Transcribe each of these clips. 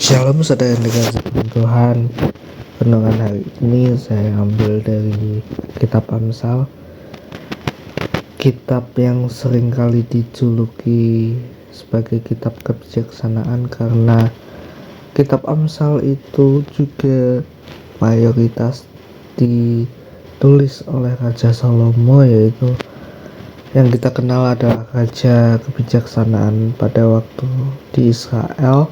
Shalom saudara yang dikasihi Tuhan. Renungan hari ini saya ambil dari kitab Amsal, kitab yang seringkali dijuluki sebagai kitab kebijaksanaan karena kitab Amsal itu juga mayoritas ditulis oleh Raja Salomo, yaitu yang kita kenal adalah raja kebijaksanaan pada waktu di Israel,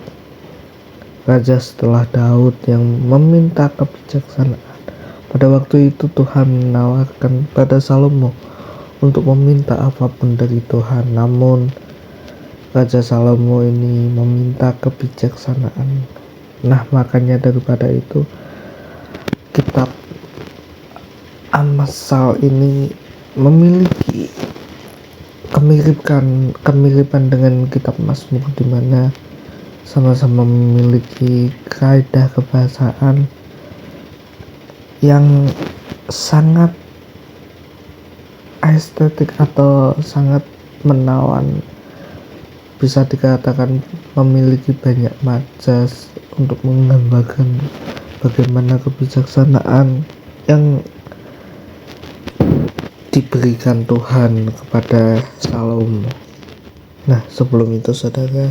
raja setelah Daud yang meminta kebijaksanaan. Pada waktu itu Tuhan menawarkan pada Salomo untuk meminta apapun dari Tuhan, namun Raja Salomo ini meminta kebijaksanaan. Nah, makanya daripada itu kitab Amsal ini memiliki kemiripan dengan kitab Mazmur, di mana sama-sama memiliki kaidah kebahasaan yang sangat estetik atau sangat menawan. Bisa dikatakan memiliki banyak majas untuk menggambarkan bagaimana kebijaksanaan yang diberikan Tuhan kepada Salomo. Nah, sebelum itu saudara,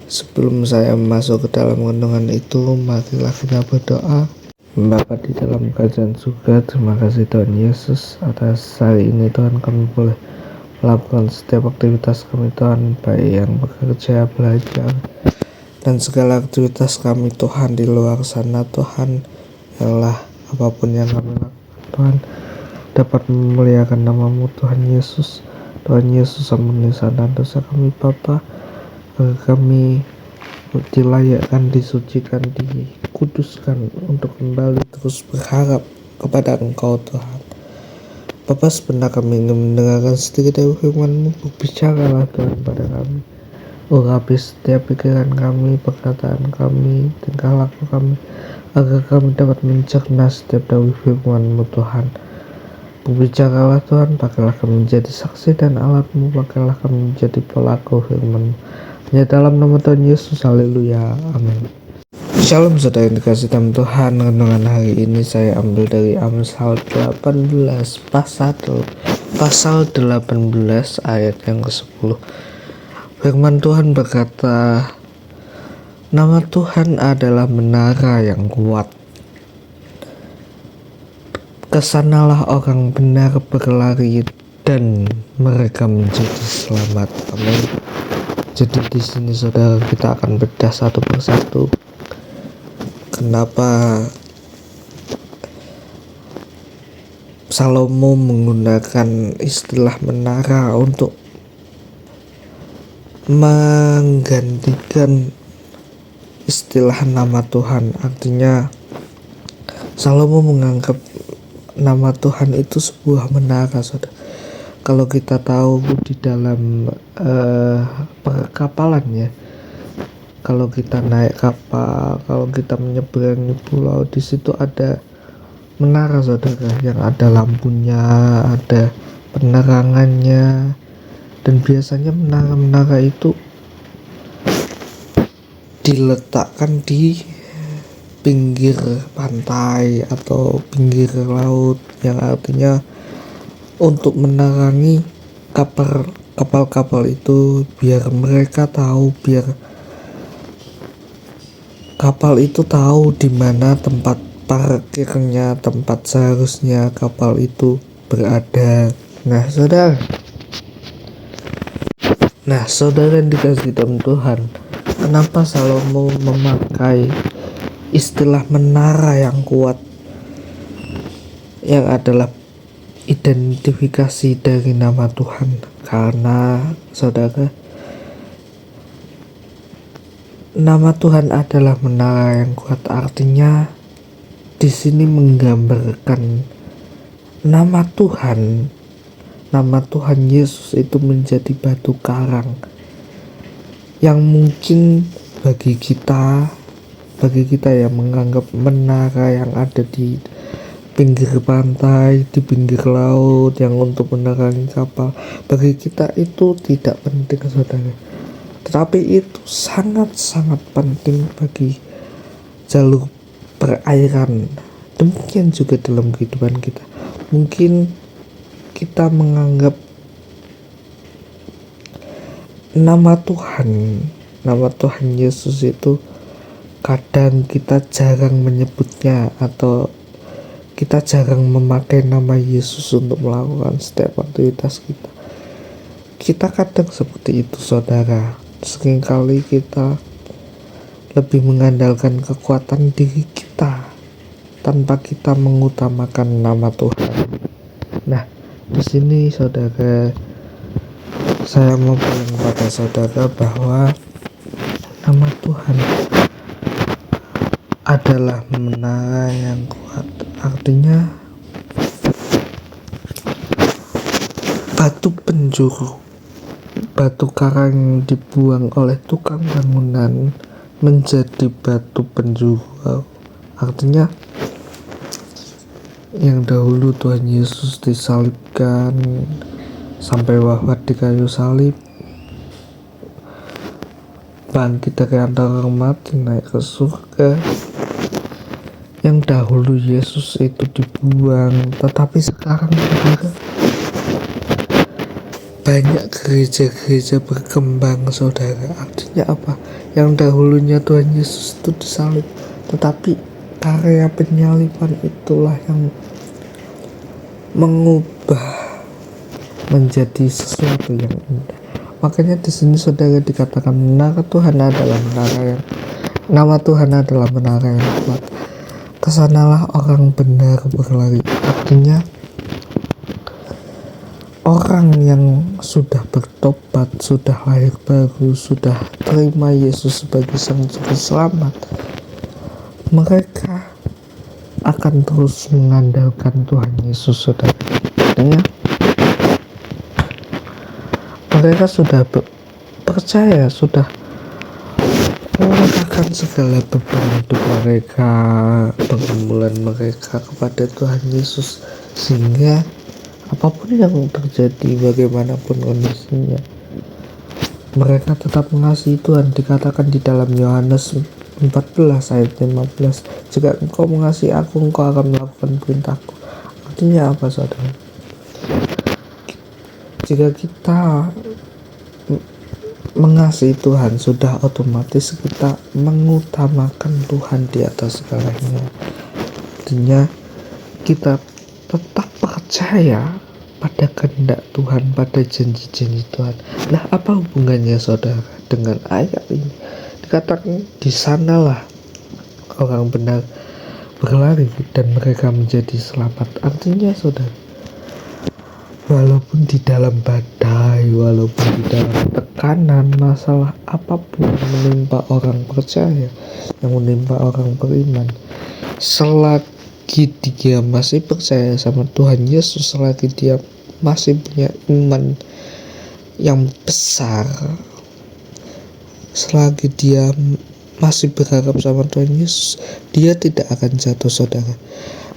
sebelum saya masuk ke dalam renungan itu, marilah kita berdoa. Bapa di dalam kerajaan surga, terima kasih Tuhan Yesus atas hari ini. Tuhan, kami boleh melakukan setiap aktivitas kami Tuhan, baik yang bekerja, belajar, dan segala aktivitas kami Tuhan di luar sana. Tuhan, yalah apapun yang kami lakukan Tuhan dapat memuliakan nama-Mu Tuhan Yesus. Tuhan Yesus, ampuni dosa kami Bapa, agar kami dilayakkan, disucikan, dikuduskan untuk kembali terus berharap kepada Engkau Tuhan. Bapa, sebentar kami ingin mendengarkan sedikit dari firman-Mu. Berbicaralah Tuhan pada kami, urapi setiap pikiran kami, perkataan kami, tingkah laku kami, agar kami dapat mencerna setiap dari firman-Mu Tuhan. Berbicaralah Tuhan, pakailah kami menjadi saksi dan alat-Mu, pakailah kami menjadi pelaku firman-Mu. Ya, dalam nama Tuhan Yesus, haleluya, amin. Shalom saudara yang dikasihi Tuhan. Renungan hari ini saya ambil dari Amsal 18 pasal 18 ayat yang ke-10. Firman Tuhan berkata, nama Tuhan adalah menara yang kuat, kesanalah orang benar berlari dan mereka menjadi selamat. Amin. Jadi di sini saudara, kita akan bedah satu persatu kenapa Salomo menggunakan istilah menara untuk menggantikan istilah nama Tuhan. Artinya Salomo menganggap nama Tuhan itu sebuah menara, saudara. Kalau kita tahu di dalam perkapalan ya, kalau kita naik kapal, kalau kita menyeberangi pulau, di situ ada menara saudara, yang ada lampunya, ada penerangannya, dan biasanya menara-menara itu diletakkan di pinggir pantai atau pinggir laut, yang artinya untuk menerangi kapal-kapal itu, biar mereka tahu, biar kapal itu tahu di mana tempat parkirnya, tempat seharusnya kapal itu berada. Nah saudara yang dikasihi Tuhan, kenapa Salomo memakai istilah menara yang kuat, yang adalah identifikasi dari nama Tuhan? Karena saudara, nama Tuhan adalah menara yang kuat, artinya di sini menggambarkan nama Tuhan Yesus itu menjadi batu karang yang mungkin bagi kita yang menganggap menara yang ada di pinggir pantai, di pinggir laut, yang untuk menerangi kapal, bagi kita itu tidak penting saudara. tetapi itu sangat-sangat penting bagi jalur perairan. Demikian juga dalam kehidupan kita. Mungkin kita menganggap nama Tuhan Yesus itu kadang kita jarang menyebutnya, atau kita jarang memakai nama Yesus untuk melakukan setiap aktivitas kita. Kita kadang seperti itu, saudara. Seringkali kita lebih mengandalkan kekuatan diri kita tanpa kita mengutamakan nama Tuhan. Nah, di sini saudara, saya mau bilang kepada saudara bahwa nama Tuhan adalah menara yang kuat. Artinya batu penjuru, batu karang yang dibuang oleh tukang bangunan menjadi batu penjuru. Artinya yang dahulu Tuhan Yesus disalibkan sampai wafat di kayu salib, bangkit dari antara orang mati, naik ke surga. Yang dahulu Yesus itu dibuang, tetapi sekarang saudara, banyak gereja-gereja berkembang, saudara. Artinya apa? Yang dahulunya Tuhan Yesus itu disalib, tetapi karya penyaliban itulah yang mengubah menjadi sesuatu yang indah. Makanya di sini saudara dikatakan nama Tuhan adalah menara yang kuat. Kesanalah orang benar berlari. Artinya orang yang sudah bertobat, sudah lahir baru, sudah terima Yesus sebagai Sang Juru Selamat, mereka akan terus mengandalkan Tuhan Yesus, saudara. Artinya mereka sudah percaya, sudah meletakkan segala beban hidup mereka, pergumulan mereka kepada Tuhan Yesus, sehingga apapun yang terjadi, bagaimanapun kondisinya, mereka tetap mengasihi Tuhan. Dikatakan di dalam Yohanes 14 ayat 15, jika engkau mengasihi aku, engkau akan melakukan perintahku. Artinya apa, saudara? Jika kita mengasihi Tuhan, sudah otomatis kita mengutamakan Tuhan di atas segalanya. Artinya kita tetap percaya pada kehendak Tuhan, pada janji-janji Tuhan. Nah, apa hubungannya saudara dengan ayat ini? Dikatakan di sanalah orang benar berlari dan mereka menjadi selamat. Artinya saudara, walaupun di dalam badai, walaupun di dalam tekanan, masalah apapun yang menimpa orang percaya, yang menimpa orang beriman, selagi dia masih percaya sama Tuhan Yesus, selagi dia masih punya iman yang besar, selagi dia masih berharap sama Tuhan Yesus, dia tidak akan jatuh, saudara.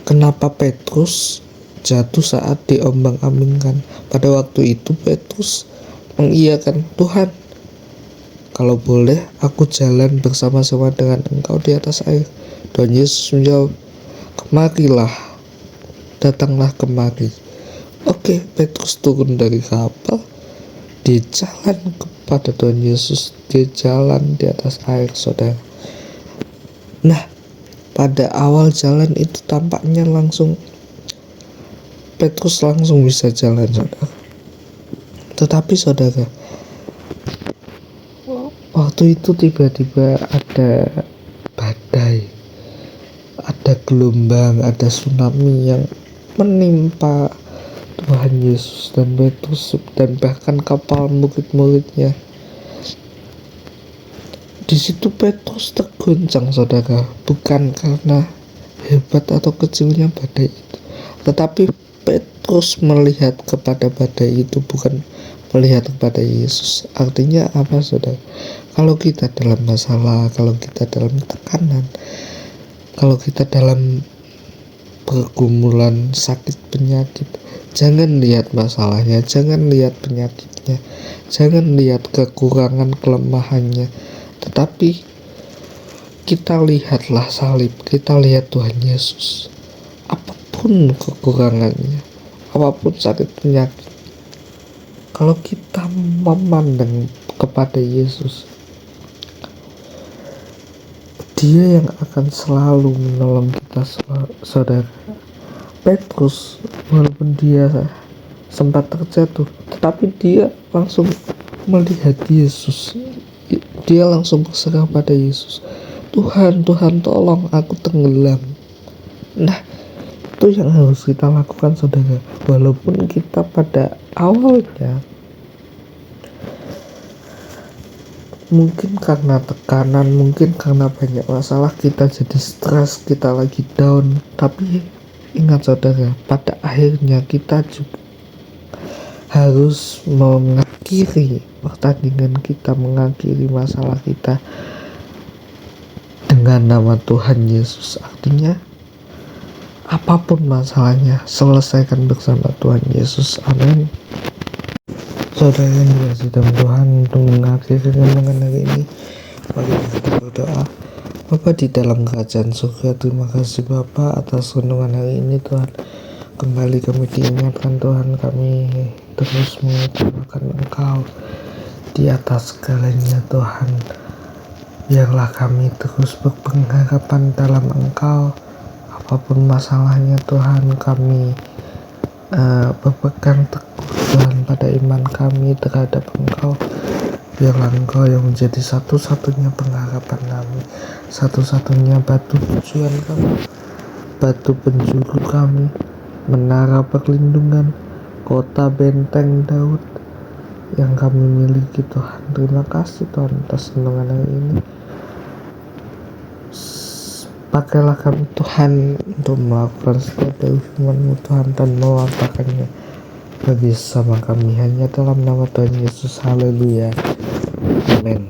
Kenapa Petrus jatuh saat diombang-ambingkan? Pada waktu itu Petrus mengiyakan, Tuhan, kalau boleh aku jalan bersama-sama dengan engkau di atas air. Tuhan Yesus menjawab, kemarilah, datanglah kemari. Oke, Petrus turun dari kapal, dia jalan kepada Tuhan Yesus, dia jalan di atas air, saudara. Nah, pada awal jalan itu tampaknya langsung Petrus langsung bisa jalan, saudara. Tetapi saudara, waktu itu tiba-tiba ada badai, ada gelombang, ada tsunami yang menimpa Tuhan Yesus dan Petrus dan bahkan kapal murid-muridnya. Di situ Petrus terguncang, saudara, bukan karena hebat atau kecilnya badai itu, tetapi Petrus melihat kepada badai itu, bukan melihat kepada Yesus. Artinya apa, saudara? Kalau kita dalam masalah, kalau kita dalam tekanan, kalau kita dalam pergumulan sakit penyakit, jangan lihat masalahnya, jangan lihat penyakitnya, salibnya, jangan lihat kekurangan kelemahannya, tetapi kita lihatlah salib, kita lihat Tuhan Yesus. Apapun kekurangannya, apapun sakit penyakit, kalau kita memandang kepada Yesus, Dia yang akan selalu menolong kita, saudara. Petrus, walaupun dia sempat terjatuh, tetapi dia langsung melihat Yesus. Dia langsung berserah pada Yesus. Tuhan, Tuhan, tolong aku tenggelam. Nah, itu yang harus kita lakukan, saudara. Walaupun kita pada awalnya mungkin karena tekanan, mungkin karena banyak masalah, kita jadi stres, kita lagi down. Tapi ingat, saudara, pada akhirnya kita juga harus mengakhiri pertandingan kita, mengakhiri masalah kita dengan nama Tuhan Yesus. Artinya apapun masalahnya, selesaikan bersama Tuhan Yesus. Amin. Saudara yang dikasihi dalam Tuhan, untuk mengakhiri renungan hari ini, mari kita berdoa. Bapa di dalam kerajaan surga, terima kasih Bapa atas renungan hari ini Tuhan. Kembali kami diingatkan Tuhan, kami terus mengutamakan Engkau di atas segalanya Tuhan. Biarlah kami terus berpengharapan dalam Engkau. Apapun masalahnya Tuhan, kami berpegang teguh Tuhan pada iman kami terhadap Engkau. Biarlah Engkau yang menjadi satu-satunya pengharapan kami, satu-satunya batu tujuan kami, batu penjuru kami, menara perlindungan, kota benteng Daud yang kami miliki Tuhan. Terima kasih Tuhan atas renungan hari ini. Pakailah kami Tuhan untuk melakukan setiap dari firman-Mu Tuhan dan mewartakannya bagi sesama kami, hanya dalam nama Tuhan Yesus. Haleluya. Amin.